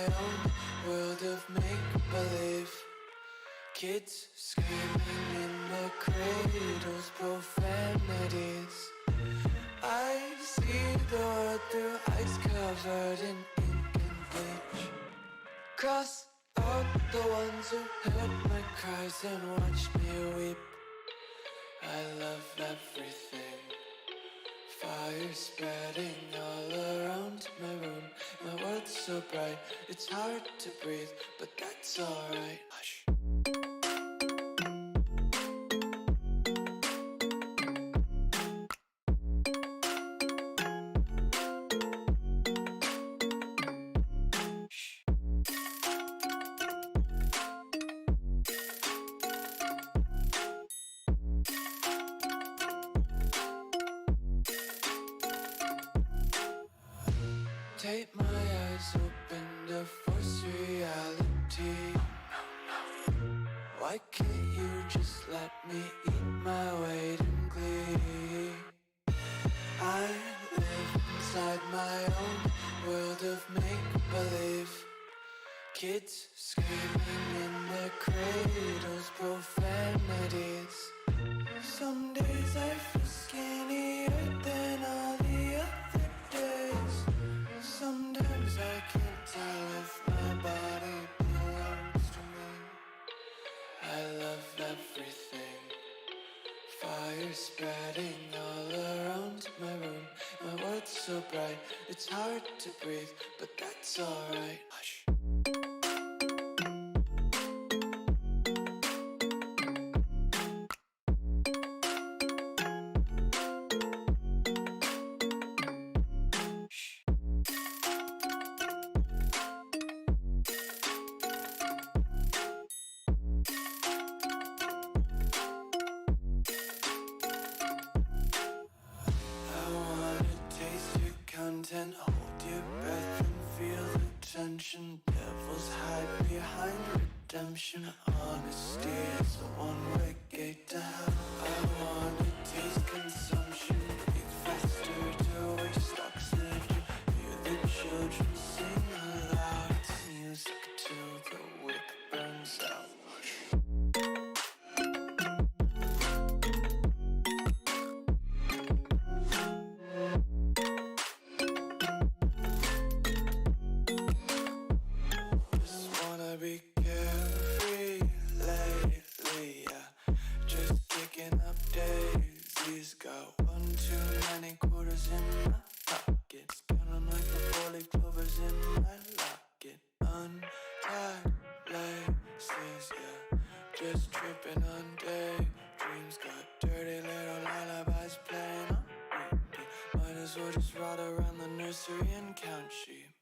own world of make-believe. Kids screaming in the cradles, profanities. I see the world through ice covered in ink and bleach. Cross out the ones who heard my cries and watched me weep. I love everything. Fire spreading all around my room. My world's so bright, it's hard to breathe, but that's alright. Hush. Take my eyes open to force reality. Why can't you just let me eat my weight in glee? I live inside my own world of make-believe. Kids screaming in their cradles, profanities. Some days I feel skinnier than all the other days. Sometimes I can't tell if my body belongs to me. I love everything. Fire spreading all around my room. My world's so bright, it's hard to breathe, but that's alright. Hush. Content, hold your breath and feel the tension. Devils hide behind redemption. Honesty is a one-way gate to hell. I wanna taste consumption, breathe faster to waste oxygen. Hear the children sing aloud. It's music till the wick burns out. Be carefree lately, yeah. Just kicking up daisies. Got one too many quarters in my pocket. Counting like the four-leaf clovers in my locket. Untied laces, yeah. Just tripping on daydreams. Got dirty little lullabies playing on repeat. Might as well just ride around the nursery and count sheep.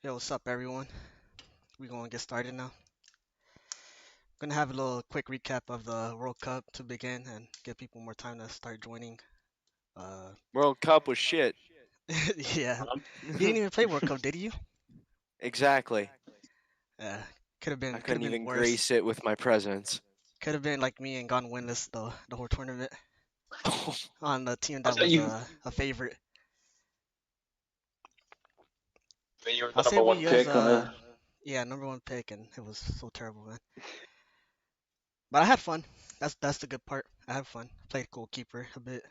Yo, what's up, everyone? We're gonna get started now. Gonna have a little quick recap of the World Cup to begin and give people more time to start joining. Uh, World Cup was shit. yeah, you didn't even play World Cup, did you? Exactly. Yeah, I could have couldn't been even worse. grace it with my presence. Could have been like me and gone winless the whole tournament on the team I that thought was you a favorite. when you were the I'll say number one we was pick. yeah, number one pick, and it was so terrible, man. But I had fun. That's the good part. I had fun. Played goalkeeper a bit,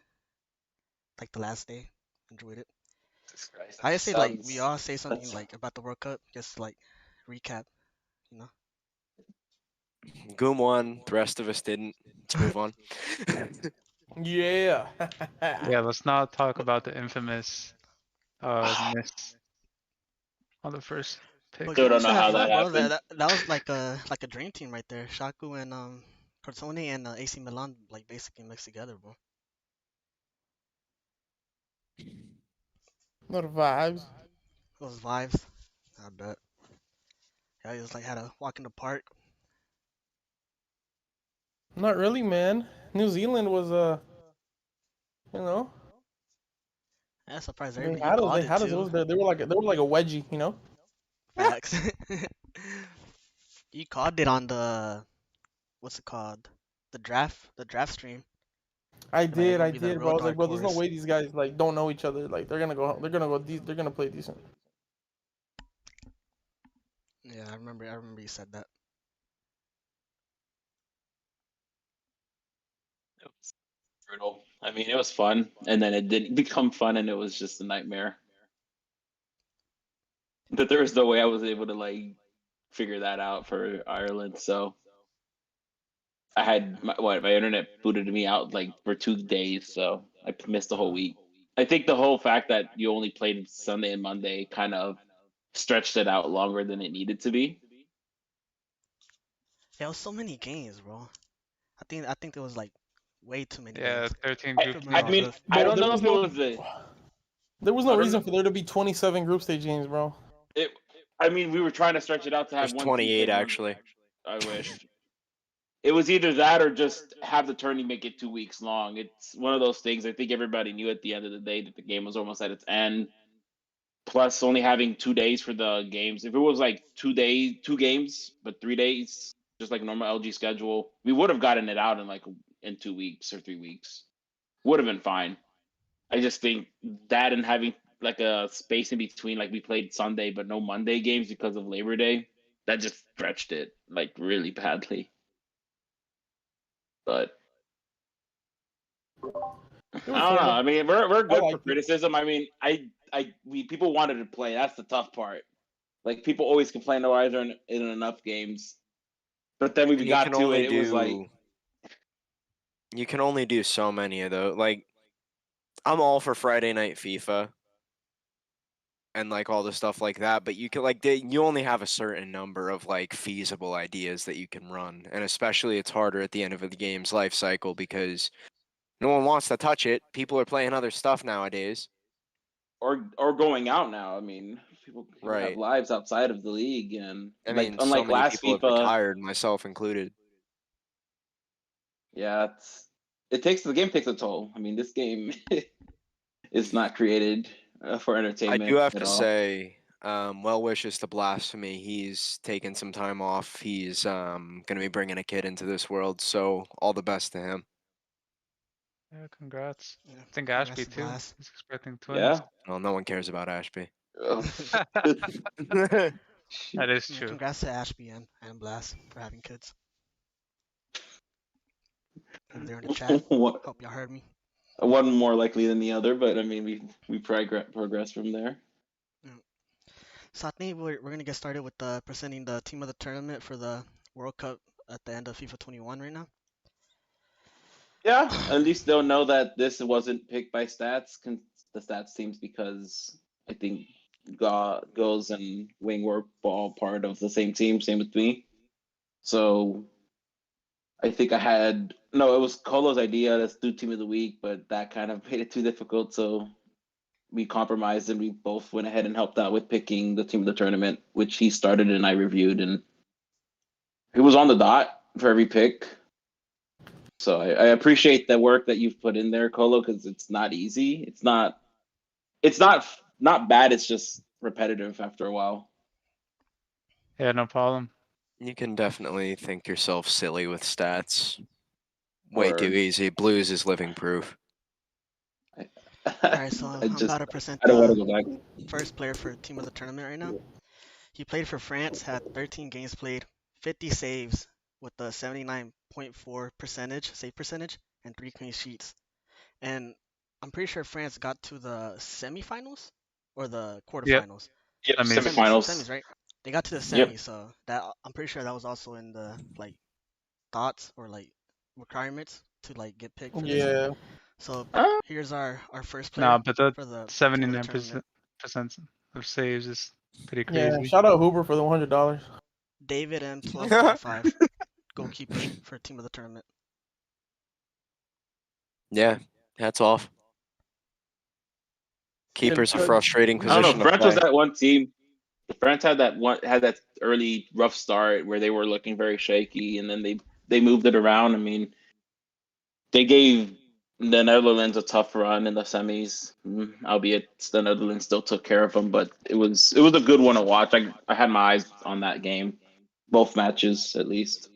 like the last day. Enjoyed it. Jesus Christ, that I just just say like we sounds. all say something That's like about the World Cup, just like recap, you know. Goom won, the rest of us didn't. Let's move on. Yeah. Yeah, let's not talk about the infamous miss on the first pick. But Still Goom don't used to know have how that fun, bro. happened. That was like a dream team right there. Shaku and Cortone and AC Milan like basically mixed together, bro. What vibes? Those vibes, I bet. Yeah, he just like had a walk in the park. Not really, man. New Zealand was you know, Yeah, surprised they everybody. You had us. They called it had us. It too. was they were like a wedgie, you know. Facts. You called it on the what's it called? The draft stream. I Like they're did, gonna I be the did, bro. real I was like, dark bro, there's no horse. way these guys like don't know each other. Like they're gonna play decent. Yeah, I remember. I remember you said that. It was brutal. I mean, it was fun, and then it didn't become fun, and it was just a nightmare. But there was no way I was able to like figure that out for Ireland. So I had my internet booted me out like for 2 days, so I missed the whole week. I think the whole fact that you only played Sunday and Monday kind of stretched it out longer than it needed to be. Yeah, it was so many games, bro. I think there was like way too many Yeah, games. 13 I, group Could have been I all mean, good. stages. I Bro, don't know if it was the there was no I don't reason know for there to be 27 group stage games, bro. it. I mean, we were trying to stretch it out to have There's one team 28 play one. actually. I wish it was either that or just have the tourney make it 2 weeks long. It's one of those things. I think everybody knew at the end of the day that the game was almost at its end. Plus, only having 2 days for the games. If it was like 2 days, 2 games, but 3 days, just like normal LG schedule, we would have gotten it out in like in 2 weeks or 3 weeks. Would have been fine. I just think that and having like a space in between, like we played Sunday but no Monday games because of Labor Day, that just stretched it like really badly. But It I was don't know. fun I though. mean, we're I good for liked it. criticism. I mean, we people wanted to play. That's the tough part. Like people always complain, why there isn't enough games? But then we And you got can to it. only It was like do so many of those. Like I'm all for Friday night FIFA and like all the stuff like that, but you can you only have a certain number of like feasible ideas that you can run, and especially it's harder at the end of the game's life cycle because no one wants to touch it. People are playing other stuff nowadays. or going out now. I mean, people have Right. lives outside of the league, and I like mean, so unlike many last people have FIFA, retired, myself included. yeah, the game takes a toll. I mean, this game is not created for I do entertainment have at to all. say, well wishes to Blasphemy. He's taken some time off. He's gonna be bringing a kid into this world, so all the best to him. Yeah, congrats. Yeah, I think congrats Ashby to too. Blast. He's expecting twins. Yeah. Well, no one cares about Ashby. Ugh. That is Yeah, true. congrats to Ashby and Blast for having kids. If they're in the chat, One hope y'all heard me. one more likely than the other, but I mean, we progress from there. Yeah. So I think we're gonna get started with presenting the team of the tournament for the World Cup at the end of FIFA 21 right now. Yeah, at least they'll know that this wasn't picked by the stats teams, because I think Goals and Wing were all part of the same team. Same with me. So I think I had no. It was Colo's idea. Let's do team of the week, but that kind of made it too difficult. So we compromised and we both went ahead and helped out with picking the team of the tournament, which he started and I reviewed, and he was on the dot for every pick. So I appreciate the work that you've put in there, Colo, because it's not easy. It's not bad. It's just repetitive after a while. Yeah, no problem. You can definitely think yourself silly with stats. Way Or too easy. Blues is living proof. Alright, so I'm about to present I don't want the to go back. first player for team of the tournament right now. He played for France, had 13 games played, 50 saves with a 79.4 save percentage, and 3 clean sheets. And I'm pretty sure France got to the semifinals or the Yep. quarterfinals. Yep, I mean, semifinals. Semis, right? They got to the Yep. semis, so that I'm pretty sure that was also in the like thoughts or like requirements to like get picked for this. Yeah. So Uh, here's our first player nah, but that for the team of the 79% tournament. percent of saves is pretty Yeah. crazy. Shout out Hooper for the $100. David M 12.5, goalkeeper for team of the tournament. Yeah, hats off. Keeper's a because- frustrating I don't know. position to France was play. that one team. France had that early rough start where they were looking very shaky, and then they moved it around. I mean, they gave the Netherlands a tough run in the semis, albeit the Netherlands still took care of them. But it was a good one to watch. I had my eyes on that game, both matches at least.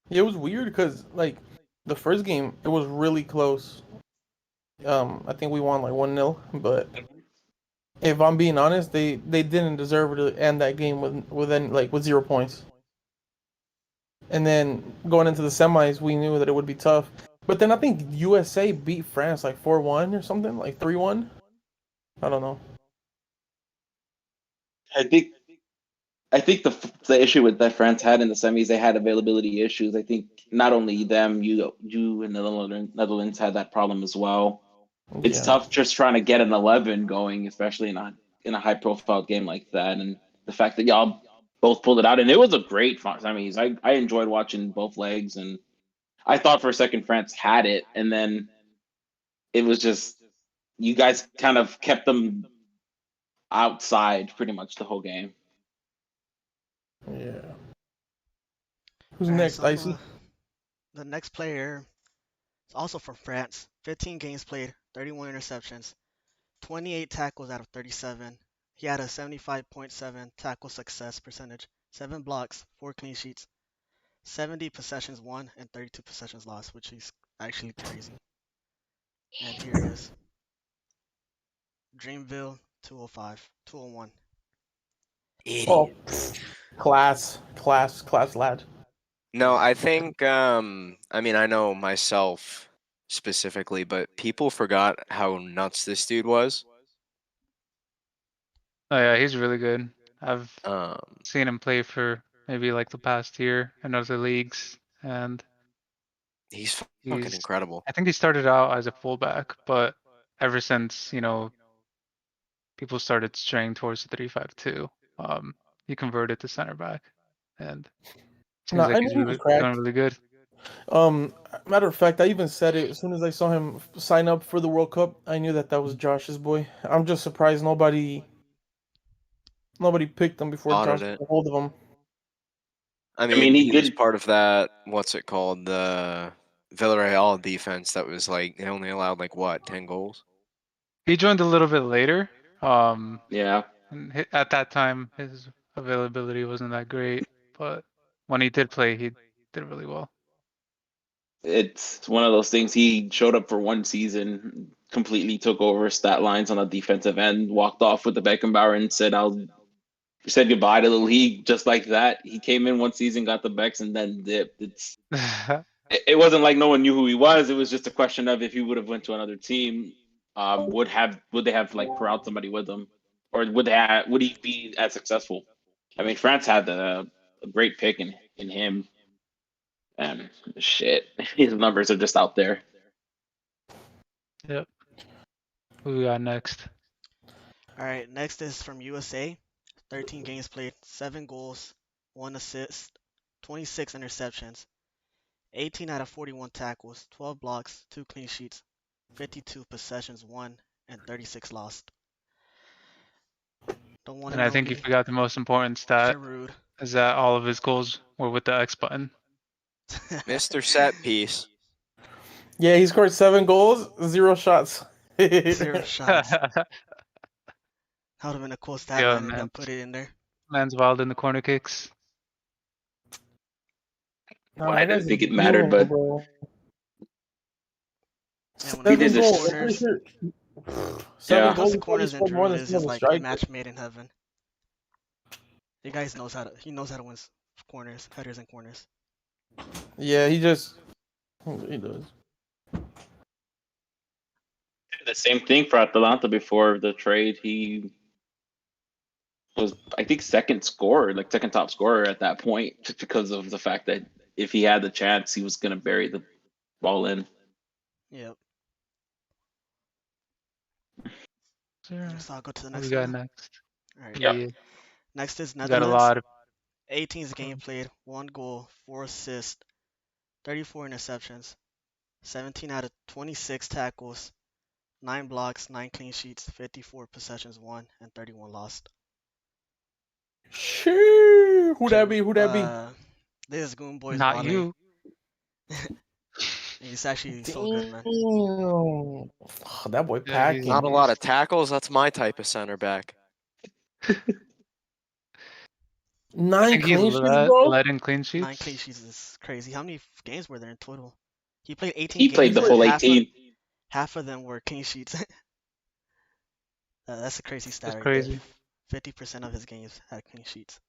Yeah, it was weird because like the first game it was really close. I think we won like 1-0, but if I'm being honest, they didn't deserve to end that game with 0 points. And then going into the semis, we knew that it would be tough. But then I think USA beat France like 4-1 or something, like 3-1. I don't know. I think I think the issue with that France had in the semis, they had availability issues. I think not only them, you and the Netherlands had that problem as well. It's Yeah. tough just trying to get an 11 going, especially in a high profile game like that. And the fact that y'all both pulled it out, and it was a great semis. I enjoyed watching both legs, and I thought for a second France had it, and then it was just you guys kind of kept them outside pretty much the whole game. Yeah. Who's All right, next, so Icy? the next player is also from France. 15 games played, 31 interceptions, 28 tackles out of 37. He had a 75.7 tackle success percentage, 7 blocks, 4 clean sheets, 70 possessions won, and 32 possessions lost, which is actually crazy. And here he is. Dreamville 205, 201. Oh, Idiot. class lad. No, I think I mean I know myself specifically, but people forgot how nuts this dude was. Oh yeah, he's really good. I've Um seen him play for maybe like the past year in other leagues, and he's fucking he's. incredible. I think he started out as a fullback, but ever since people started straying towards the 3-5-2, he converted to center back, and No, seems like I knew he's he was really doing cracked. really good. Matter of fact, I even said it as soon as I saw him sign up for the World Cup. I knew that that was Josh's boy. I'm just surprised nobody picked him before Spotted Josh it. got a hold of him. I I mean, mean, he was part of that, what's it called, the Villarreal defense that was like they only allowed like what, 10 goals? He joined a little bit later. yeah. And at that time his availability wasn't that great, but when he did play, he did really well. It's one of those things. He showed up for one season, completely took over stat lines on the defensive end, walked off with the Beckenbauer, and said goodbye to the league just like that. He came in one season, got the Becks, and then dipped. It wasn't like no one knew who he was. It was just a question of if he would have went to another team, would they have like corralled somebody with him, or would he be as successful? I mean, France had a great pick in him, and shit, his numbers are just out there. Yep. Who we got next? All right, next is from USA. 13 games played, 7 goals, 1 assist, 26 interceptions, 18 out of 41 tackles, 12 blocks, 2 clean sheets, 52 possessions won, and 36 lost. Don't want to And I know think you me. forgot the most important stat Giroud. is that all of his goals were with the X button. Mr. Set Piece. Yeah, he scored 7 goals, 0 shots. 0 shots. That would have been a cool stat Yeah, line if man. y'all put it in there. Man's wild in the corner kicks. Nah, I that didn't guy's think a it mattered, demon, but bro. And when he it did comes 7 to this. goals. I'm pretty corners, sure. when 7 it Yeah. comes goals. to He probably corners and scored more Giroud than is some of just the like a strikers. match made in heaven. The guy knows how to. He knows how to win corners, headers, and corners. Yeah, he does. The same thing for Atalanta before the trade. He was, I think, second scorer, like second top scorer at that point, just because of the fact that if he had the chance, he was going to bury the ball in. Yep. Sure. So I'll go to the What we next got one. next? All right. Yep. Yeah, Next is we got a Netherlands. lot of 18 game played, 1 goal, 4 assists, 34 interceptions, 17 out of 26 tackles, 9 blocks, 9 clean sheets, 54 possessions won, and 31 lost. Sure. Who that be? Who that be? This is Goon Boy's not Wale. you. He's actually so good, man. Damn. Oh, that boy Yeah, he's Not a packing. lot of tackles. That's my type of center back. I 9 think he clean sheets, bro. led in clean 9 sheets. clean sheets is crazy. How many games were there in total? He played 18 He played games, the and full 18. half of them were clean sheets. That's a crazy stat That's right there. crazy. 50% of his games had clean sheets.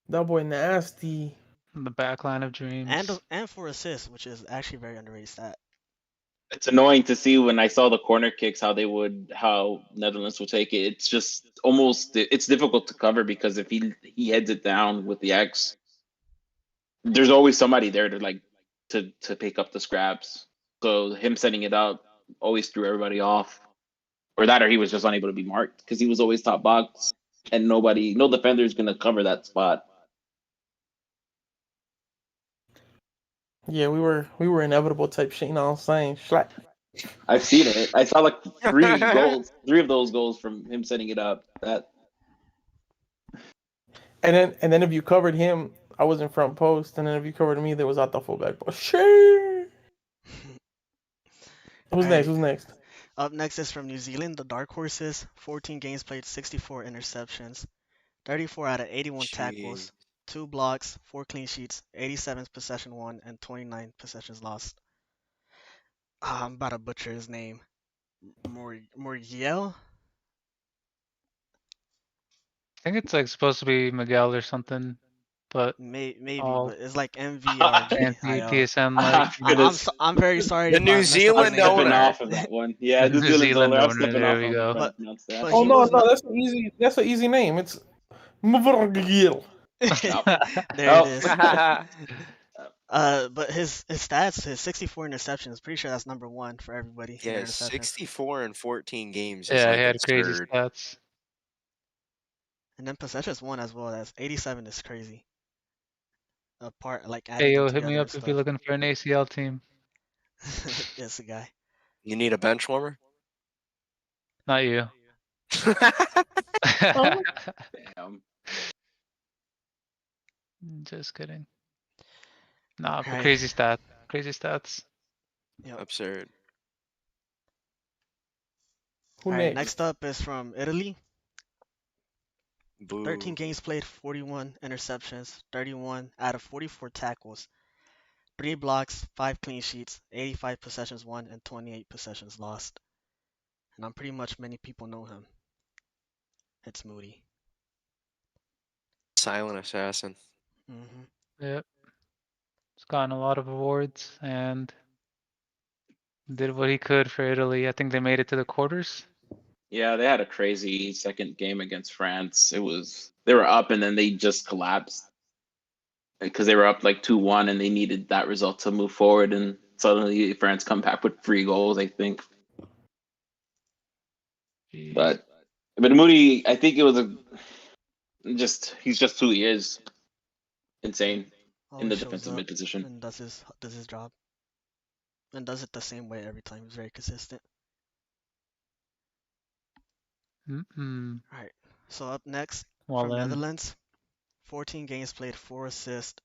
That boy nasty. The back line of dreams. And 4 assists, which is actually a very underrated stat. It's annoying to see when I saw the corner kicks how Netherlands would take it. It's just almost, it's difficult to cover because if he heads it down with the X, there's always somebody there to pick up the scraps. So him setting it up always threw everybody off, or he was just unable to be marked because he was always top box and no defender is gonna cover that spot. Yeah, we were inevitable type shit. You know what I'm saying? Schlack. I've seen it. I saw like 3 of those goals from him setting it up. That And then if you covered him, I was in front post, and then if you covered me, there was out the fullback. But sure. Who's All next? right. Who's next? Up next is from New Zealand, the Dark Horses. 14 games played, 64 interceptions, 34 out of 81 tackles, Jeez. 2 blocks, 4 clean sheets, 87 possession won, and 29 possessions lost. I'm about to butcher his name. Muriel? I think it's like supposed to be Miguel or something, but Maybe, all but it's like MVRGIL. fancy PSN like. I'm very sorry The if New I messed up his Zealand name. stepping owner. off of that one. Yeah, The New New Zealand's Zealand owner. I'm owner, stepping there off we of go. trying to But pronounce that. but Oh he no, was no, not. that's an easy. That's an easy name. It's Mvrgil. There it is. But his stats, his 64 interceptions, pretty sure that's number 1 for everybody in Yeah, interceptions. 64 in 14 games is Yeah, he like had crazy absurd. stats. And then possessions won as well. That's 87 is crazy. Apart like Hey adding them yo, hit me together up and if you're stuff. looking for an ACL team. It's the guy. You need a bench warmer? Not you. Damn. Just kidding. Nah, but Alright. crazy stat. Crazy stats. Yep. Absurd. Who Alright, next? next up is from Italy. Boo. 13 games played, 41 interceptions, 31 out of 44 tackles, 3 blocks, 5 clean sheets, 85 possessions won, and 28 possessions lost. And I'm pretty much many people know him. It's Moody. Silent assassin. Mm-hmm. Yep. He's gotten a lot of awards and did what he could for Italy. I think they made it to the quarters. Yeah, they had a crazy second game against France. They were up and then they just collapsed because they were up like 2-1 and they needed that result to move forward. And suddenly France come back with 3 goals, I think. Jeez. But Moody, I think it was he's just who he is. Insane. in Always the shows defensive up mid position. and does his job and does it the same way every time. He's very consistent. Mm-mm. All right. So up next Well from then, Netherlands, 14 games played, 4 assists,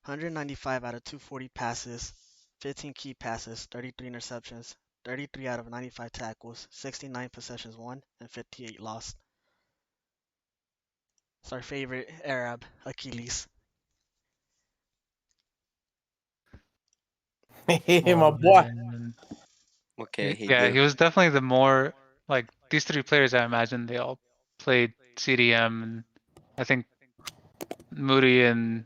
195 out of 240 passes, 15 key passes, 33 interceptions, 33 out of 95 tackles, 69 possessions won, and 58 lost. It's our favorite Arab, Achilles. My well boy. then. What can he Yeah, do? he was definitely the more like these three players. I imagine they all played CDM, and I think Moody and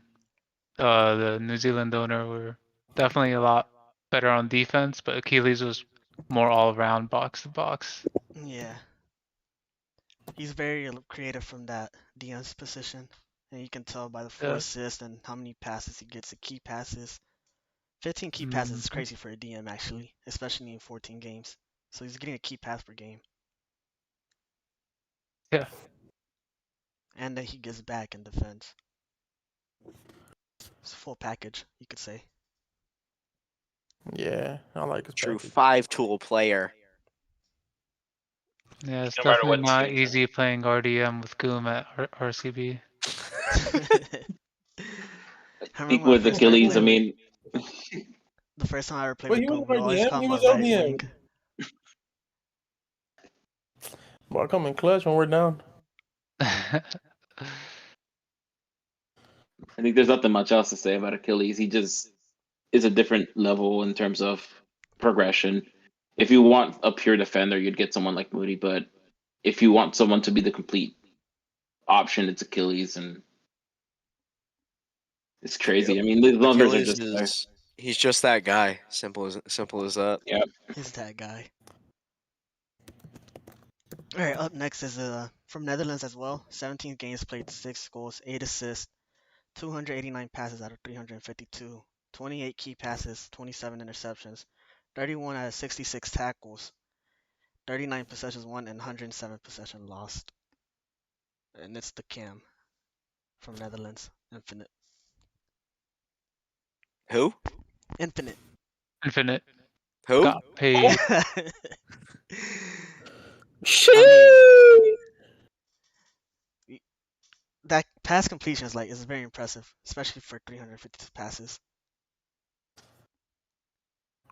the New Zealand owner were definitely a lot better on defense, but Achilles was more all around box to box. Yeah, he's very creative from that DM's position, and you can tell by the 4 Yeah. assists and how many passes he gets, the key passes. 15 key passes is Mhm. crazy for a DM actually, especially in 14 games. So he's getting a key pass per game, Yeah. and then he gets back in defense. It's a full package, you could say. Yeah, I like his True package. 5-tool player. Yeah, it's No matter definitely what not stage. easy playing RDM with Goom at RCB. I remember Speak when I with first started Achilles. I playing. mean, The first time I ever played Wait, with he was Goom, we always RDM? call He him a was right wing. LDM. Boy, I come in clutch when we're down. I think there's nothing much else to say about Achilles. He just is a different level in terms of progression. If you want a pure defender, you'd get someone like Moody, but if you want someone to be the complete option, it's Achilles, and it's crazy. I mean, the numbers are Achilles just there. is he's just that guy. Simple as that. Yeah. He's that guy. All right, up next is from Netherlands as well. 17 games played, 6 goals, 8 assists, 289 passes out of 352, 28 key passes, 27 interceptions, 31 out of 66 tackles, 39 possessions won, and 107 possessions lost. And it's the Cam from Netherlands. Infinite. Who? Infinite. Infinite Who? got paid. I mean, Shit! that pass completion is very impressive, especially for 352 passes.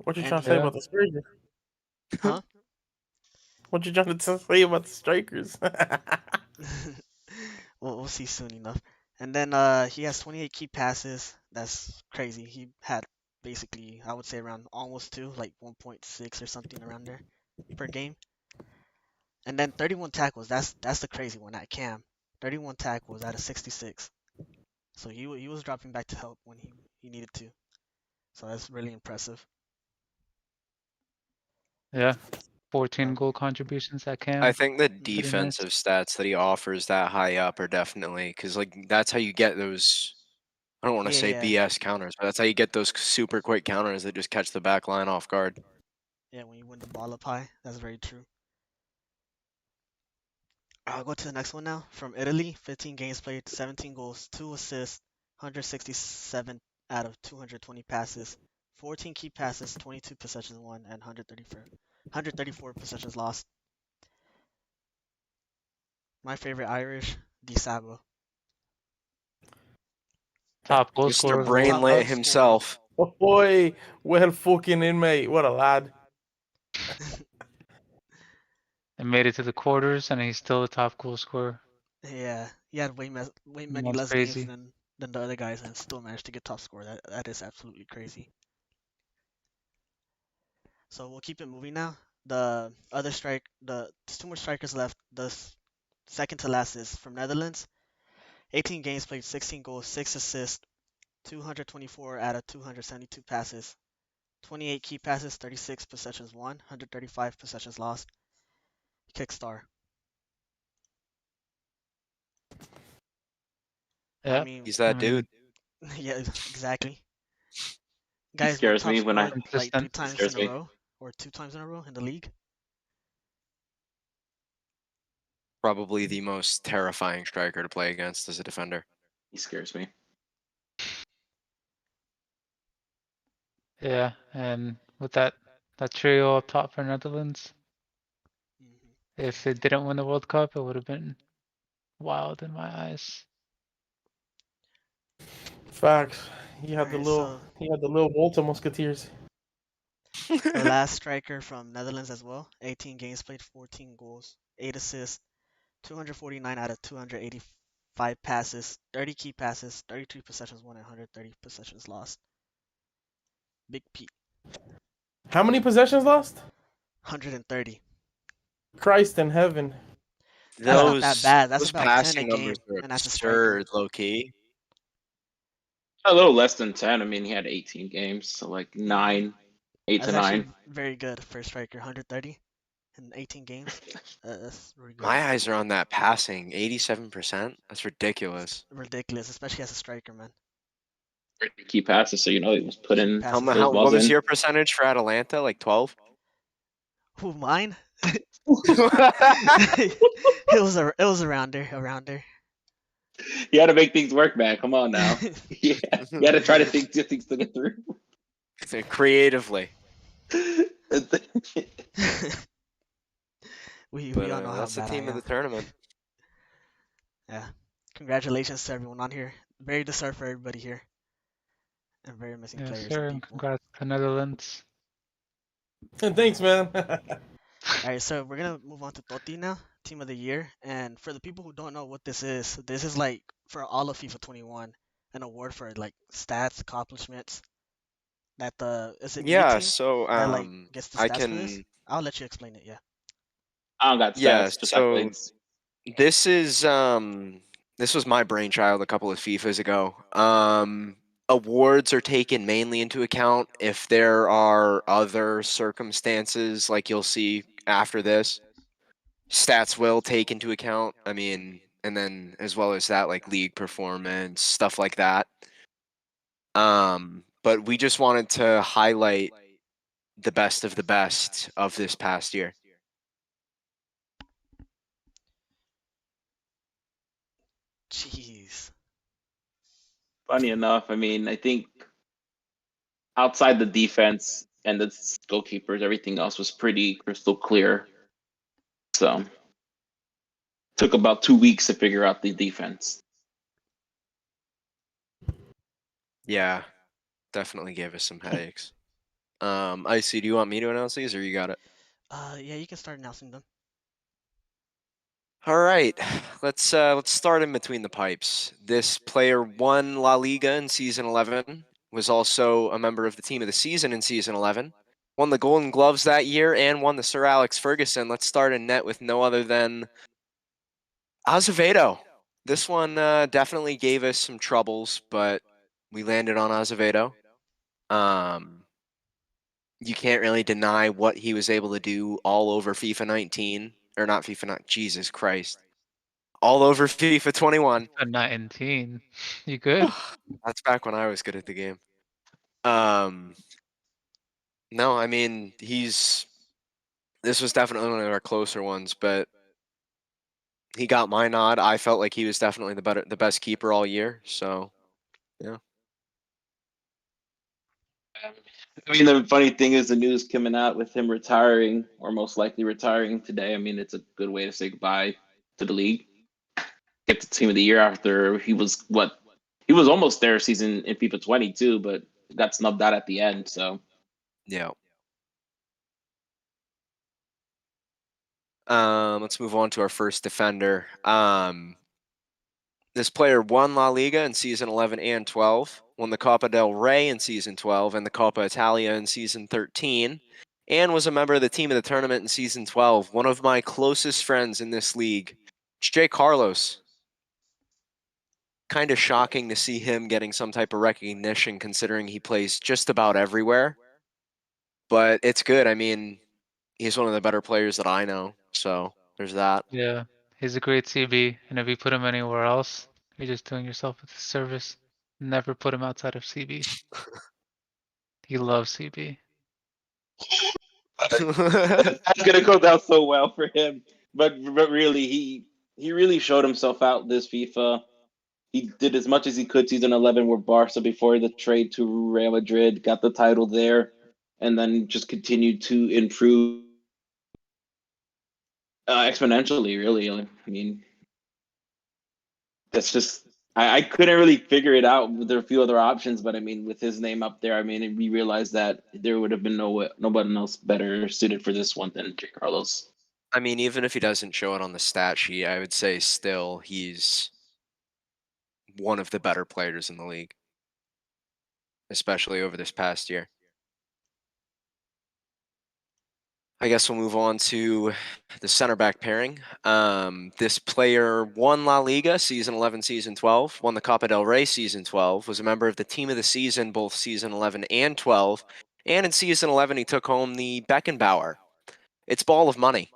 What you And trying to say Yeah. about the striker? huh? What you trying to say about the strikers? We'll see soon enough. And then he has 28 key passes. That's crazy. He had basically, I would say around almost 2, like 1.6 or something around there per game. And then 31 tackles. That's the crazy one at Cam. 31 tackles out of 66. So he was dropping back to help when he needed to. So that's really impressive. Yeah. 14 Um, goal contributions at I Cam. think the Pretty nice. defensive stats that he offers that high up are definitely because like that's how you get those. I don't want to say yeah, BS counters, but that's how you get those super quick counters that just catch the back line off guard. yeah. When you win the ball up high, that's very true. I'll go to the next one now. From Italy, 15 games played, 17 goals, 2 assists, 167 out of 220 passes, 14 key passes, 22 possessions won, and 134 possessions lost. My favorite Irish, Di Sabo. Top goal Mr. scorer of the World Top Brainlet goal Cup scorer. himself. Oh boy, well fucking inmate. What a lad. and made it to the quarters, and he's still the top goal scorer. Yeah, he had way many That's less games crazy. than the other guys and still managed to get top score. That is absolutely crazy. So we'll keep it moving now. There's 2 more strikers left. Second to last is from Netherlands. 18 games played, 16 goals, 6 assists, 224 out of 272 passes, 28 key passes, 36 possessions won, 135 possessions lost. Kickstar. I Yeah. mean, He's I that mean, dude. yeah, exactly. He Guys won scares top me when scorer like 3 consistent. he times in scares a me. row or 2 times in a row in the league. Probably the most terrifying striker to play against as a defender. He scares me. Yeah, and with that trio up top for Netherlands, Mhm. if it didn't win the World Cup, it would have been wild in my eyes. Facts. He had the Alright, little so he had the little Volta Musketeers. our last striker from Netherlands as well. 18 games played, 14 goals, 8 assists, 249 out of 285 passes, 30 key passes, 33 possessions won, and 130 possessions lost. Big Pete, How many possessions lost? 130. Christ in heaven. That's not that Those bad. That's those about 10 a passing numbers game, are and that's a striker. absurd, low key. A little less than 10. I mean, he had 18 games, so like nine, 8 to That's actually 9. very good for a striker. 130 in 18 games. That's really good. My eyes are on that passing, 87%. That's ridiculous. Ridiculous, especially as a striker, man. Key passes, so you know he was Key putting passes. those What balls was in. your percentage for Atalanta? Like 12? Who, mine? It was around there. You had to make things work, man. Come on now. Yeah, you had to try to think things to get through. Creatively. we But all know how that's the bad I team of the am. tournament. Yeah. Congratulations to everyone on here. Very deserved for everybody here. And very missing Yes, players sir, and and people. congrats to Netherlands. Thanks, man. Alright, so we're gonna move on to Totti now, Team of the Year. And for the people who don't know what this is like for all of FIFA 21, an award for like stats, accomplishments. That is it me Yeah, team so that like gets the I stats for this? can I'll let you explain it. Yeah. I don't got yeah, stats, just so accolades. this is this was my brainchild a couple of FIFAs ago. Awards are taken mainly into account if there are other circumstances like you'll see after this. Stats will take into account. I mean, and then as well as that, like league performance, stuff like that. But we just wanted to highlight the best of the best of this past year. Jeez. Funny enough, I mean, I think outside the defense and the goalkeepers, everything else was pretty crystal clear. So took about 2 weeks to figure out the defense. Yeah, definitely gave us some headaches. Icy, do you want me to announce these or you got it? Yeah, you can start announcing them. All right, let's start in between the pipes. This player won La Liga in season 11, was also a member of the team of the season in season 11, won the Golden Gloves that year, and won the Sir Alex Ferguson. Let's start in net with no other than Azevedo. This one definitely gave us some troubles, but we landed on Azevedo. You can't really deny what he was able to do all over FIFA 19, or not FIFA 19, Jesus Christ. All over FIFA 21. A 19. You good? That's back when I was good at the game. No, I mean, this was definitely one of our closer ones, but he got my nod. I felt like he was definitely the best keeper all year, so yeah. I mean, the funny thing is the news coming out with him retiring or most likely retiring today. I mean, it's a good way to say goodbye to the league. Get the team of the year after he was he was almost there season in FIFA 22, but got snubbed out at the end. So Yeah. Let's move on to our first defender. This player won La Liga in season 11 and 12, won the Coppa del Rey in season 12 and the Coppa Italia in season 13, and was a member of the team of the tournament in season 12. One of my closest friends in this league, it's Jay Carlos. Kind of shocking to see him getting some type of recognition considering he plays just about everywhere. But it's good. I mean, he's one of the better players that I know. So there's that. Yeah, he's a great CB, and if you put him anywhere else, you're just doing yourself a disservice. Never put him outside of CB. He loves CB. that's gonna go down so well for him. But really, he really showed himself out this FIFA. he did as much as he could season 11 with Barca before the trade to Real Madrid, got the title there, and then just continued to improve exponentially. Really, I mean, that's just I couldn't really figure it out. There are a few other options, but I mean, with his name up there, I mean, we realized that there would have been nobody else better suited for this one than J. Carlos. I mean, even if he doesn't show it on the stat sheet, I would say still he's one of the better players in the league, especially over this past year. I guess we'll move on to the center back pairing. This player won La Liga season 11, season 12, won the Copa del Rey season 12, was a member of the team of the season both season 11 and 12, and in season 11 he took home the Beckenbauer. It's Ball of Money,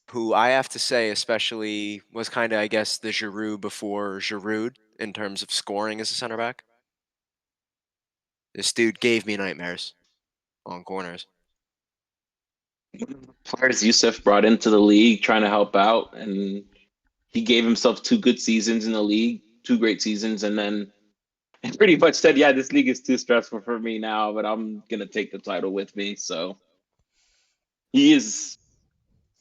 who I have to say especially was kind of, I guess, the Giroud before Giroud in terms of scoring as a center back. This dude gave me nightmares on corners. Players Yusuf brought into the league trying to help out, and he gave himself 2 good seasons in the league, 2 great seasons, and then pretty much said, "Yeah, this league is too stressful for me now, but I'm gonna take the title with me." So he is.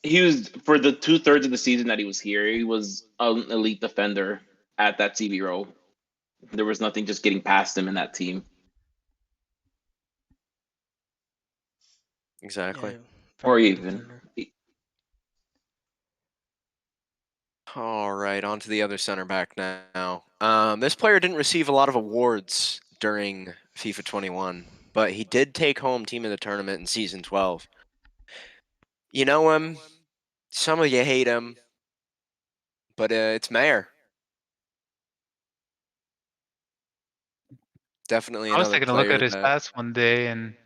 He was for the 2/3 of the season that he was here. He was an elite defender at that CB role. There was nothing just getting past him in that team, Exactly. Yeah, very or good even. defender. All right, on to the other center back now. This player didn't receive a lot of awards during FIFA 21, but he did take home team of the tournament in season 12. You know him, some of you hate him, but it's Mayer. Definitely I was another taking a look at player his that stats one day, and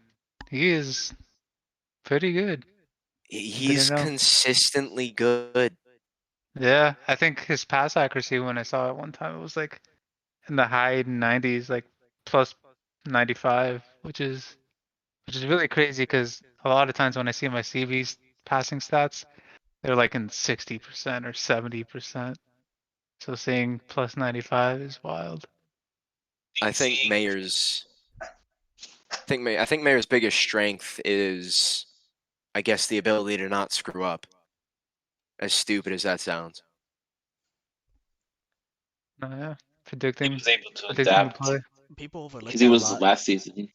he is pretty good. Didn't he's know. consistently good. Yeah, I think his pass accuracy when I saw it one time, it was like in the high 90s, like plus 95, which is really crazy because a lot of times when I see my CV's passing stats, they're like in 60% or 70%. So seeing plus 95 is wild. I think I think Mayer's biggest strength is, I guess, the ability to not screw up. As stupid as that sounds. Yeah, He predicting was able to predicting the adapt play. People overlook because he that a was lot. last season.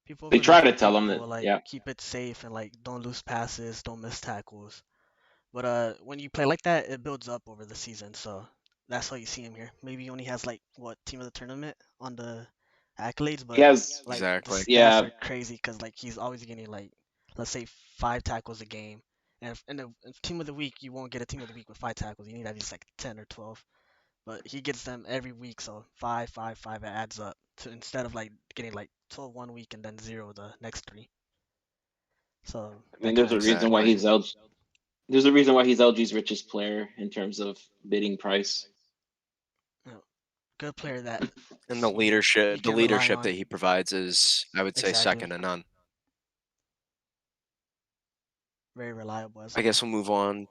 People They try overlook to when tell him people that, like yeah, keep it safe and like don't lose passes, don't miss tackles. But when you play like that, it builds up over the season. So that's how you see him here. Maybe he only has like what team of the tournament on the accolades, he but has, like the Exactly. stats yeah, are crazy because like he's always getting like let's say 5 tackles a game. And if in the if team of the week, you won't get a team of the week with 5 tackles. You need at least like 10 or 12. But he gets them every week, so 5, 5, 5, it adds up to instead of like getting like 12 one week and then 0 the next 3. So I that mean, kind of adds up. Exactly. There's a reason why he's LG's richest player in terms of bidding price. You know, good player that And the you leadership can rely that on. he provides is, I would say, Exactly. second to none. Very reliable as I well. guess we'll move on.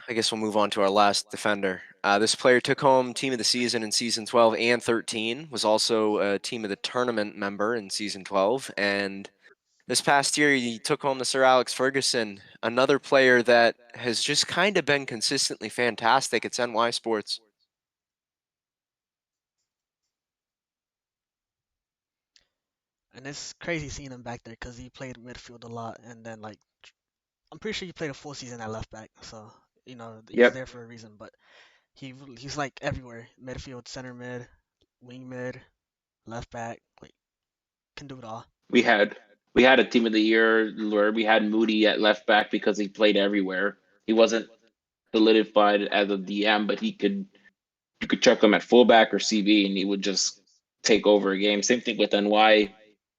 I guess we'll move on to our last defender. This player took home team of the season in season 12 and 13. Was also a team of the tournament member in season 12, and this past year he took home the Sir Alex Ferguson, another player that has just kind of been consistently fantastic. It's NY Sports. And it's crazy seeing him back there because he played midfield a lot, and then like I'm pretty sure he played a full season at left back. So he's Yep, there for a reason. But he's like everywhere: midfield, center mid, wing mid, left back. Like can do it all. we had we had a team of the year where we had Moody at left back because he played everywhere. He wasn't solidified as a DM, but you could chuck him at fullback or CB and he would just take over a game. Same thing with NY,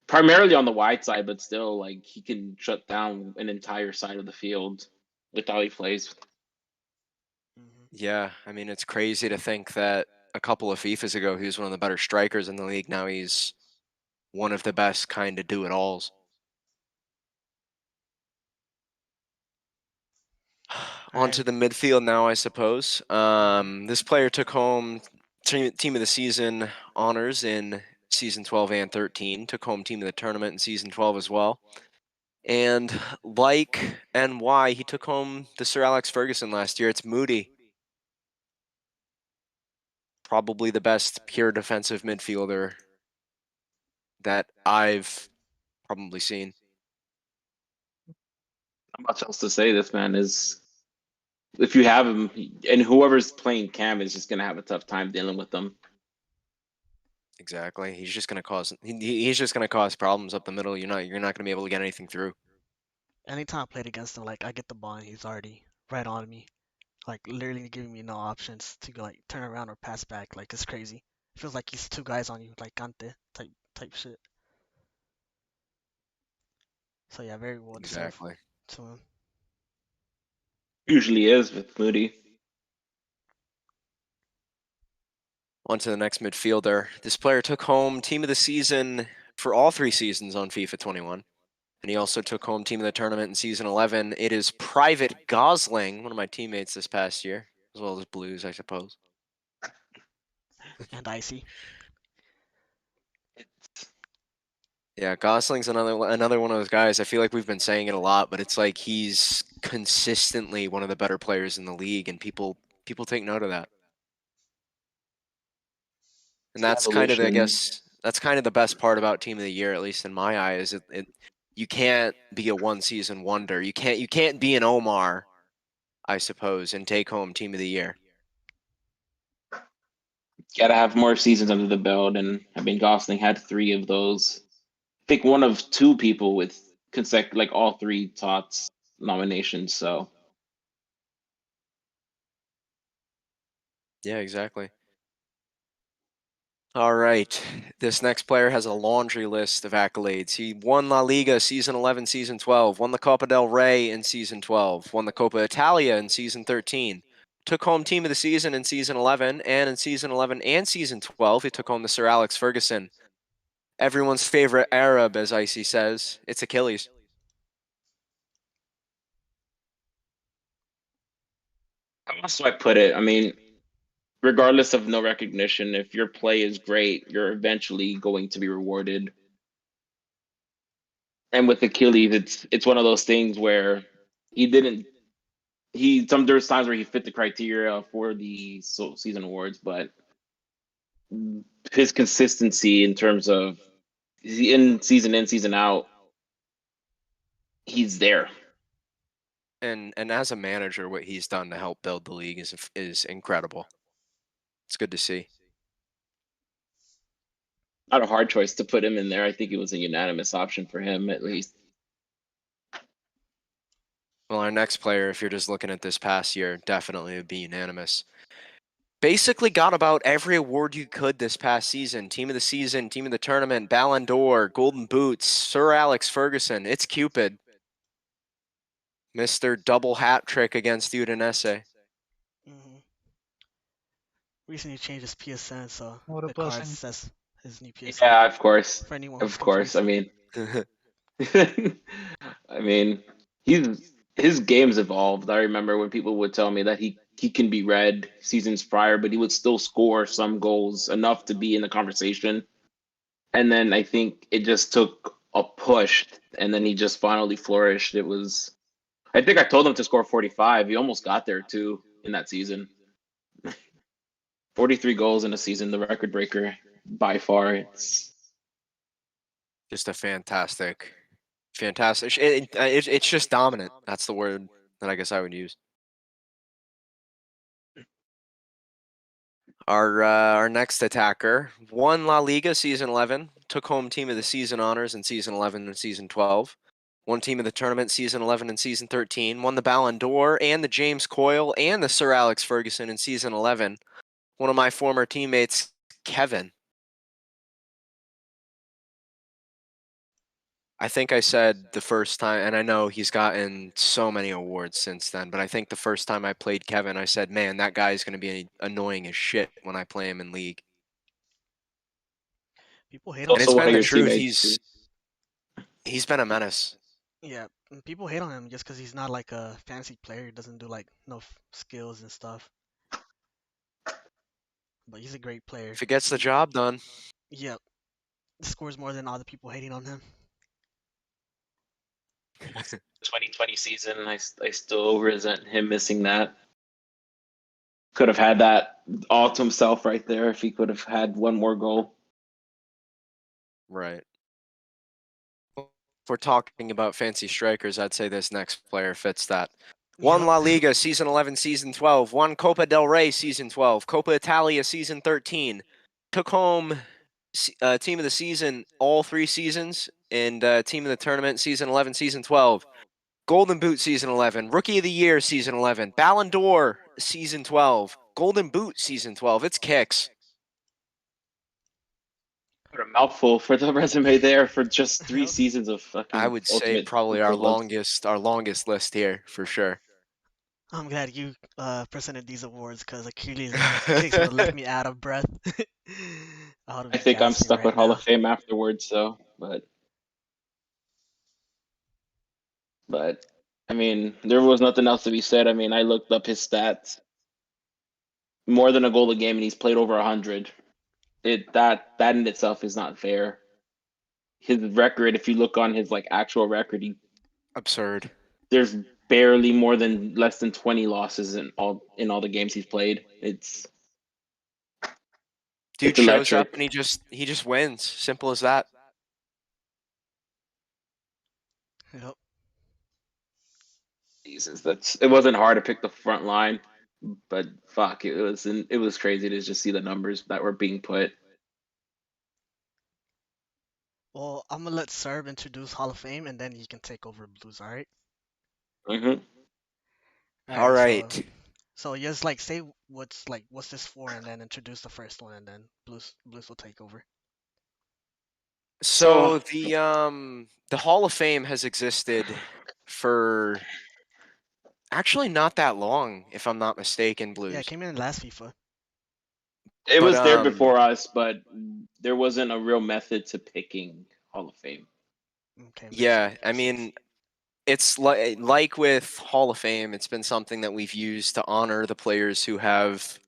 primarily on the wide side, but still like he can shut down an entire side of the field with how he plays. Hmm. Yeah, I mean it's crazy to think that a couple of FIFAs ago he was one of the better strikers in the league. Now he's one of the best kind of do-it-alls. All right. Onto the midfield now, I suppose. This player took home team of the season honors in season 12 and 13. Took home team of the tournament in season 12 as well. And like NY, he took home the Sir Alex Ferguson last year. It's Moody. Probably the best pure defensive midfielder that I've probably seen. Not much else to say. This man is, if you have him, and whoever's playing Cam is just gonna have a tough time dealing with them. Exactly. He's just gonna he's just gonna cause problems up the middle. You're not gonna be able to get anything through. Anytime I played against him, like I get the ball and he's already right on me, like literally giving me no options to like turn around or pass back. Like it's crazy. It feels like he's two guys on you, like Kante type shit. So yeah, very well deserved Exactly. to him. Usually is with Moody. On to the next midfielder. This player took home team of the season for all 3 seasons on FIFA 21. And he also took home team of the tournament in season 11. It is Private Gosling, one of my teammates this past year, as well as Blues, I suppose. And Icy. Yeah, Gosling's another one of those guys. I feel like we've been saying it a lot, but it's like he's consistently one of the better players in the league, and people take note of that. And that's kind of, I guess, that's kind of the best part about Team of the Year, at least in my eye, is you can't be a one season wonder. You can't be an Omar, I suppose, and take home Team of the Year. Gotta have more seasons under the belt, and I mean Gosling had 3 of those. I think one of 2 people with like all 3 TOTS nominations. So Yeah, exactly. All right. This next player has a laundry list of accolades. He won La Liga season 11, season 12, won the Copa del Rey in season 12, won the Copa Italia in season 13, took home team of the season in season 11, and in season 11 and season 12, he took home the Sir Alex Ferguson. Everyone's favorite Arab, as Icy says. It's Achilles. how else do I put it? I mean, regardless of no recognition, if your play is great, you're eventually going to be rewarded. And with Achilles, it's one of those things where he didn't there's times where he fit the criteria for the season awards, but his consistency in terms of in, season out, he's there. And as a manager, what he's done to help build the league is incredible. It's good to see. Not a hard choice to put him in there. I think it was a unanimous option for him, at least. Well, our next player, if you're just looking at this past year, definitely would be unanimous. Basically got about every award you could this past season. Team of the season, team of the tournament, Ballon d'Or, Golden Boots, Sir Alex Ferguson. It's Cupid. Mr. Double hat trick against Udinese. Mm-hmm. Recently changed his PSN, so What a the card blessing. says his new PSN. Yeah, of course. For anyone who's Of course. confused. I mean, his game's evolved. I remember when people would tell me that he can be read seasons prior, but he would still score some goals enough to be in the conversation. And then I think it just took a push, and then he just finally flourished. It was, I think I told him to score 45. He almost got there too in that season. 43 goals in a season, the record breaker by far. It's Just a fantastic. It's just dominant. That's the word that I guess I would use. Our next attacker won La Liga season 11, took home team of the season honors in season 11 and season 12, won team of the tournament season 11 and season 13, won the Ballon d'Or and the James Coyle and the Sir Alex Ferguson in season 11. One of my former teammates, Kevin. I think I said the first time, and I know he's gotten so many awards since then, but I think the first time I played Kevin, I said, man, that guy's going to be annoying as shit when I play him in League. People hate on And him. it's also one been of the your truth. teammates. He's been a menace. Yeah, and people hate on him just because he's not like a fancy player. He doesn't do like no skills and stuff. but he's a great player. If he gets the job done. Yep, scores more than other people hating on him. 2020 season, I still resent him missing that. Could have had that all to himself right there if he could have had one more goal. Right. If we're talking about fancy strikers, I'd say this next player fits that. Won Yep. La Liga season 11, season 12. Won Copa del Rey season 12. Copa Italia season 13. Took home team of the season all 3 seasons, and team of the tournament season 11, season 12. Golden Boot season 11. Rookie of the Year season 11. Ballon d'Or season 12. Golden Boot season 12. It's kicks. What a mouthful for the resume there for just 3 Yep. seasons of fucking I would say ultimate probably our football. longest list here for sure. I'm glad you presented these awards because Achilles and Kicks would have left me out of breath. I think I'm stuck with Hall of Fame afterwards, so but I mean, there was nothing else to be said. I mean, I looked up his stats. More than a goal a game, and he's played over 100. That in itself is not fair. His record, if you look on his like actual record, Absurd. there's barely more than less than 20 losses in all the games he's played. Dude It's shows electric. up and he just wins. Simple as that. Yep. Jesus, it wasn't hard to pick the front line, but fuck, it was crazy to just see the numbers that were being put. Well, I'm gonna let Serb introduce Hall of Fame, and then you can take over Blues. All right. Mm-hmm. All right. So just like say what's this for, and then introduce the first one, and then Blues will take over. So the Hall of Fame has existed for actually not that long, if I'm not mistaken, Blues. Yeah, it came in last FIFA. It But, was there before us, but there wasn't a real method to picking Hall of Fame. Okay. Yeah, I mean, it's like with Hall of Fame, it's been something that we've used to honor the players who have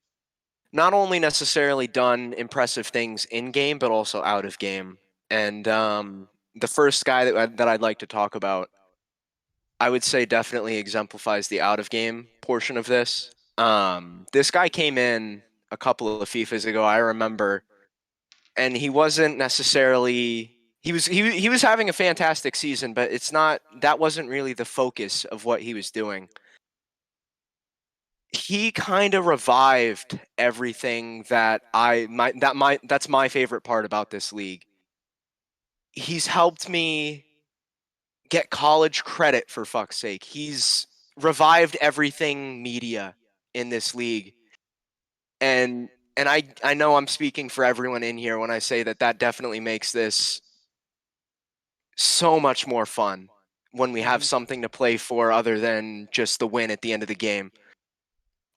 not only necessarily done impressive things in game, but also out of game. And the first guy that I'd like to talk about, I would say definitely exemplifies the out of game portion of this. This guy came in a couple of FIFAs ago, I remember, and he wasn't necessarily he was having a fantastic season, but that wasn't really the focus of what he was doing. He kind of revived everything that's my favorite part about this league. He's helped me get college credit, for fuck's sake. He's revived everything media in this league. And I know I'm speaking for everyone in here when I say that definitely makes this so much more fun when we have something to play for other than just the win at the end of the game.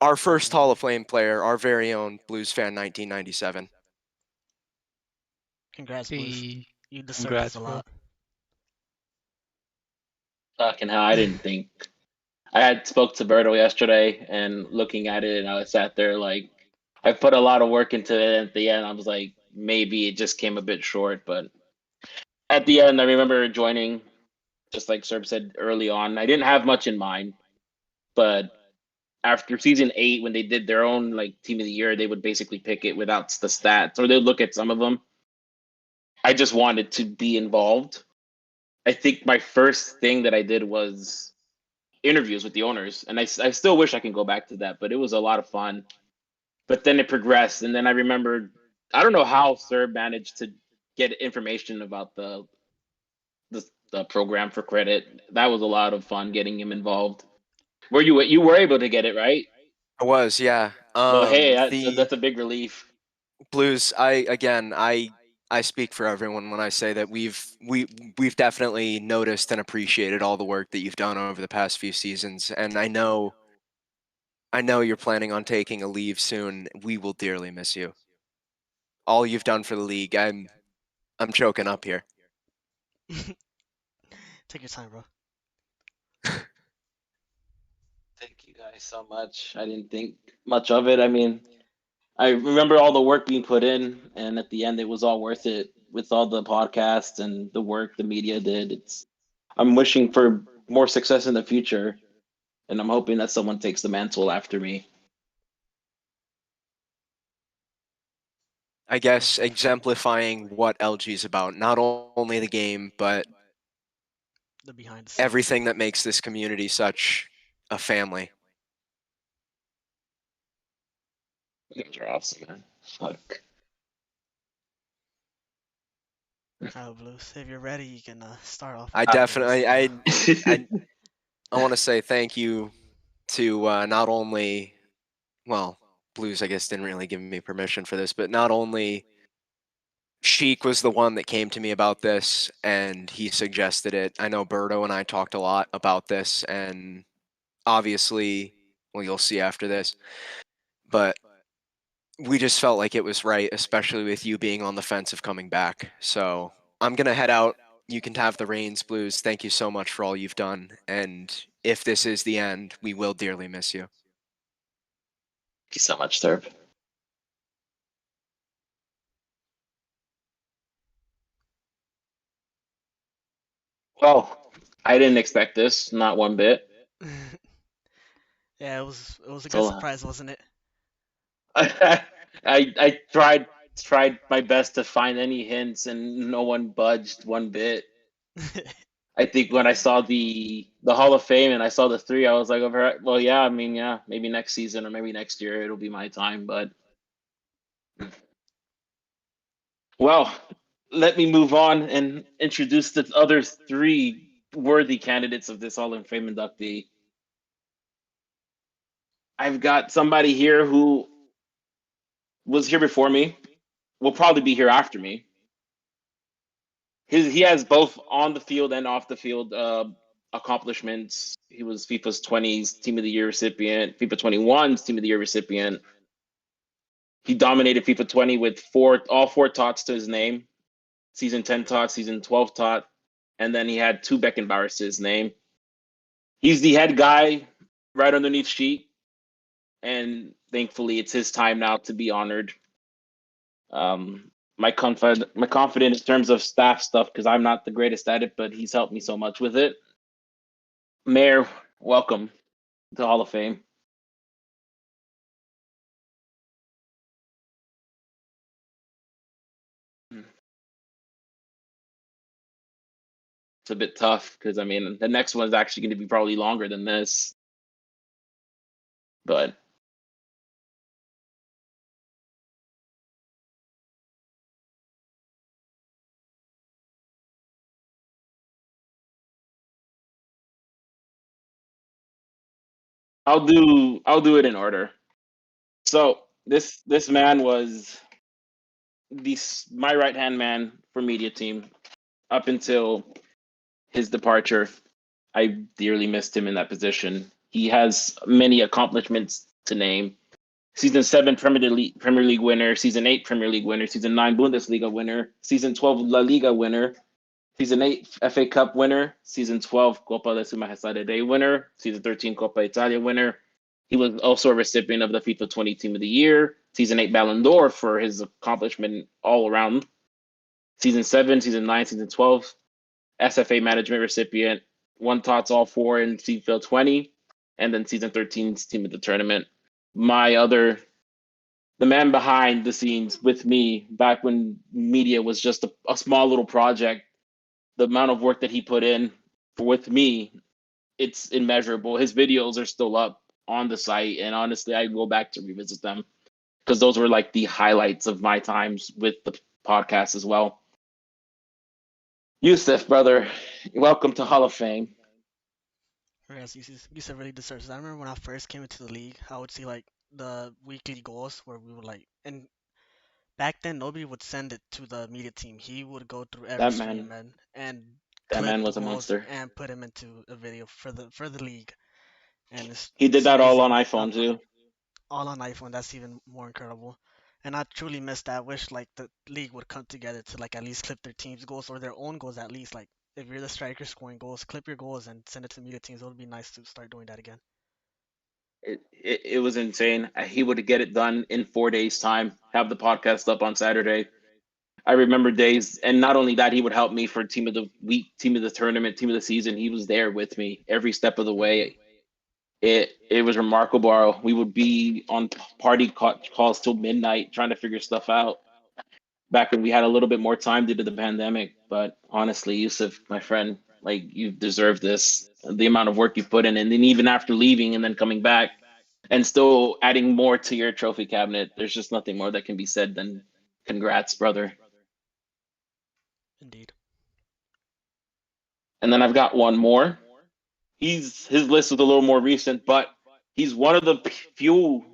Our first Hall of Fame player, our very own Blues fan 1997. Congrats, Blues. You deserve Congrats, this a bro. lot. Fucking hell, I didn't think. I had spoke to Berto yesterday, and looking at it, and I was sat there like, I put a lot of work into it. At the end, I was like, maybe it just came a bit short, but at the end, I remember joining, just like Serb said early on. I didn't have much in mind, but after season 8, when they did their own like team of the year, they would basically pick it without the stats, or they'd look at some of them. I just wanted to be involved. I think my first thing that I did was interviews with the owners, and I still wish I can go back to that, but it was a lot of fun. But then it progressed, and then I remembered, I don't know how Sir managed to get information about the program for credit. That was a lot of fun getting him involved. You were able to get it, right? I was, yeah. Well, hey, The that's a big relief. Blues, I speak for everyone when I say that we've definitely noticed and appreciated all the work that you've done over the past few seasons, and I know you're planning on taking a leave soon. We will dearly miss you. All you've done for the league, I'm choking up here. Take your time, bro. Thank you guys so much. I didn't think much of it. I mean, I remember all the work being put in, and at the end, it was all worth it with all the podcasts and the work the media did. I'm wishing for more success in the future, and I'm hoping that someone takes the mantle after me. I Most guess definitely. exemplifying what LG is about, not only the game, but The behind the scenes. everything that makes this community such a family. You guys are awesome, man. Fuck. Blues. If you're ready, you can start off with I the winners. definitely, I, I want to say thank you to not only, well, Blues, I guess, didn't really give me permission for this, but not only Sheik was the one that came to me about this and he suggested it. I know Berto and I talked a lot about this, and obviously, well, you'll see after this, but we just felt like it was right, especially with you being on the fence of coming back. So I'm going to head out. You can have the reins, Blues. Thank you so much for all you've done. And if this is the end, we will dearly miss you. Thank you so much, Thurb. Well, I didn't expect this, not one bit. Yeah, it was a good So surprise, wasn't it? I tried my best to find any hints, and no one budged one bit. I think when I saw the Hall of Fame and I saw the three, I was like, well, yeah, I mean, yeah, maybe next season or maybe next year it'll be my time. But well, let me move on and introduce the other three worthy candidates of this Hall of Fame inductee. I've got somebody here who was here before me, will probably be here after me. He has both on the field and off the field accomplishments. He was FIFA's 20s Team of the Year recipient, FIFA 21's Team of the Year recipient. He dominated FIFA 20 with all four tots to his name. Season 10 tot, season 12 tot, and then he had two Beckenbauers to his name. He's the head guy right underneath Sheet, and thankfully it's his time now to be honored. My confidence in terms of staff stuff, because I'm not the greatest at it, but he's helped me so much with it. Mayor, welcome to Hall of Fame. It's a bit tough because I mean the next one's actually going to be probably longer than this, but I'll do it in order. So this man was my right hand man for media team up until his departure. I dearly missed him in that position. He has many accomplishments to name. Season 7 Premier League winner, Season 8 Premier League winner, Season 9 Bundesliga winner, Season 12 La Liga winner, Season 8 FA Cup winner, Season 12 Copa de Su Majestad Day winner, Season 13 Copa Italia winner. He was also a recipient of the FIFA 20 Team of the Year, Season 8 Ballon d'Or for his accomplishment all around. Season 7, Season 9, Season 12 SFA management recipient, won tots all four in FIFA 20, and then Season 13's Team of the Tournament. The man behind the scenes with me back when media was just a small little project, the amount of work that he put in with me, it's immeasurable. His videos are still up on the site, and honestly, I go back to revisit them because those were like the highlights of my times with the podcast as well. Yusuf, brother, welcome to Hall of Fame. Yes, you said really deserves it. I remember when I first came into the league, I would see like the weekly goals where we would like, and back then nobody would send it to the media team. He would go through every That stream man, and that clip man the was a goals monster. and put him into a video for the league. And He did it's that all on amazing. iPhone too. All on iPhone. That's even more incredible. And I truly miss that. I wish like the league would come together to like at least clip their team's goals or their own goals at least. Like if you're the striker scoring goals, clip your goals and send it to media teams. It would be nice to start doing that again. it was insane. He would get it done in 4 days' time. Have the podcast up on Saturday. I remember days, and not only that, he would help me for team of the week, team of the tournament, team of the season. He was there with me every step of the way. It was remarkable. We would be on party calls till midnight trying to figure stuff out. Back when we had a little bit more time due to the pandemic, but honestly, Yusuf, my friend, like you deserve this. The amount of work you put in, and then even after leaving and then coming back, and still adding more to your trophy cabinet, there's just nothing more that can be said than congrats, brother. Indeed. And then I've got one more. His list was a little more recent, but he's one of the few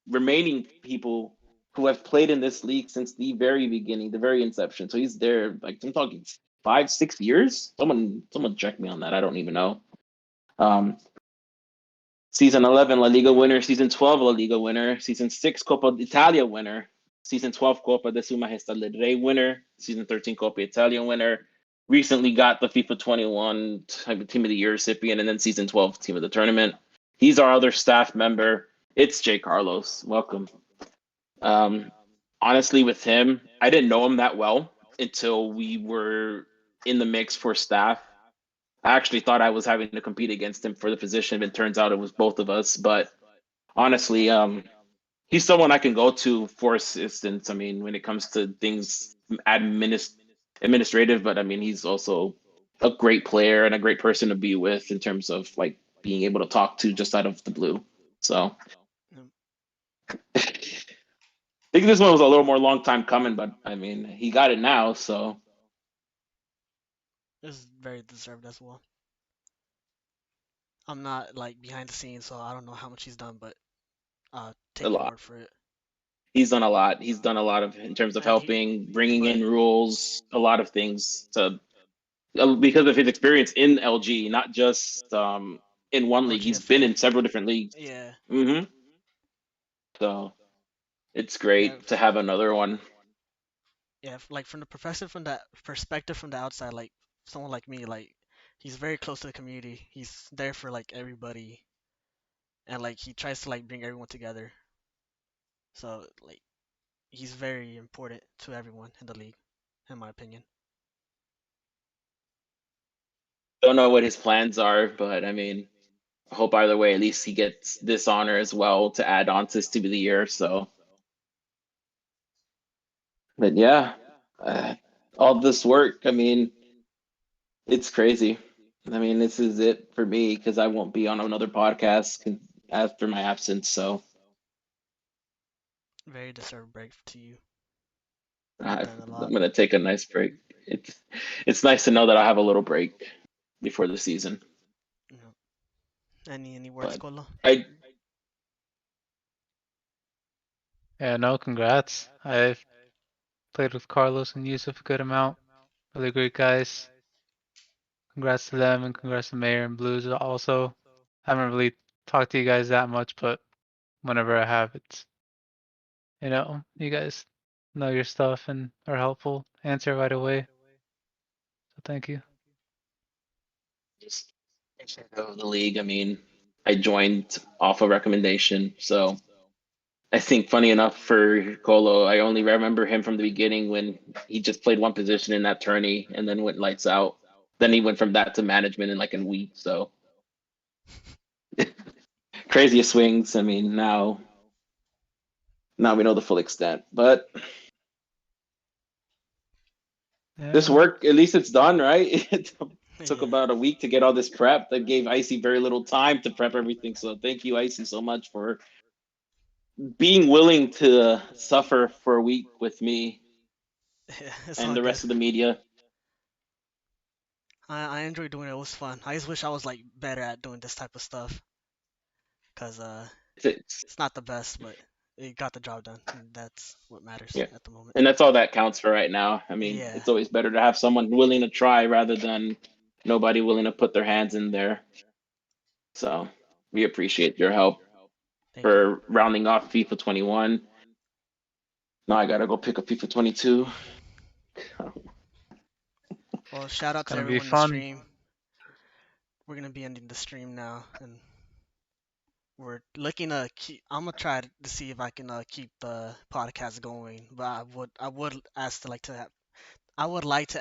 remaining people who have played in this league since the very beginning, the very inception. So he's there, like I'm talking 5-6 years. Someone check me on that. I don't even know. Um, Season 11 La Liga winner, season 12 La Liga winner, season 6 Coppa Italia winner, season 12 Coppa de Su Majestad del Rey winner, season 13 Coppa Italia winner. Recently got the FIFA 21 Team of the Year recipient, and then season 12 Team of the Tournament. He's our other staff member. It's Jay Carlos. Welcome. Honestly, with him, I didn't know him that well until we were in the mix for staff. I actually thought I was having to compete against him for the position, but it turns out it was both of us. But honestly, he's someone I can go to for assistance. I mean, when it comes to things administrative, but I mean, he's also a great player and a great person to be with in terms of like being able to talk to just out of the blue. So I think this one was a little more long time coming, but I mean, he got it now. So This is very deserved as well. I'm not like behind the scenes, so I don't know how much he's done, but a take your lot. word for it. He's done a lot. He's done a lot of in terms of And he, helping, bringing but in rules, a lot of things to because of his experience in LG, not just in one league. He's been LGFA, in several different leagues. yeah, So it's yeah, great to have another one. yeah. Like from the profession, from that perspective, from the outside, like someone like me, like he's very close to the community. He's there for like everybody, and like he tries to like bring everyone together. So like he's very important to everyone in the league, in my opinion. Don't know what his plans are, but I mean, I hope either way, at least he gets this honor as well to add on to his team of the year. So, but yeah, uh, all this work, I mean, it's crazy. I mean, this is it for me because I won't be on another podcast after my absence. So Very deserved break to you. You've I'm done a lot. gonna take a nice break. It's nice to know that I have a little break before the season. You know. Any words, But Colo? I Yeah, no, congrats. I've played with Carlos and Yusuf a good amount. Really great guys. Congrats to them and congrats to Mayor and Blues also. I haven't really talked to you guys that much, but whenever I have, it's, you guys know your stuff and are helpful, answer right away. So thank you. just of the league. I mean, I joined off a recommendation, so I think funny enough for Colo, I only remember him from the beginning when he just played one position in that tourney and then went lights out. Then he went from that to management in like a week. So craziest swings. I mean, now we know the full extent. But this Yeah. work, at least it's done, right? It took Yeah. about a week to get all this prep. That gave Icy very little time to prep everything. So thank you, Icy, so much for being willing to suffer for a week with me It's and all the good. rest of the media. I enjoy doing it. It was fun. I just wish I was like better at doing this type of stuff, cause It's, it's not the best, but it got the job done, and that's what matters yeah. at the moment. And that's all that counts for right now. I mean, Yeah. it's always better to have someone willing to try rather than nobody willing to put their hands in there. So we appreciate your help Thank you. for rounding off FIFA 21. Now I gotta go pick up FIFA 22. Well, shout It's out to gonna be everyone in the fun. stream. We're gonna be ending the stream now, and we're looking to keep. I'm gonna try to see if I can keep the podcast going, but I would ask to like to I would like to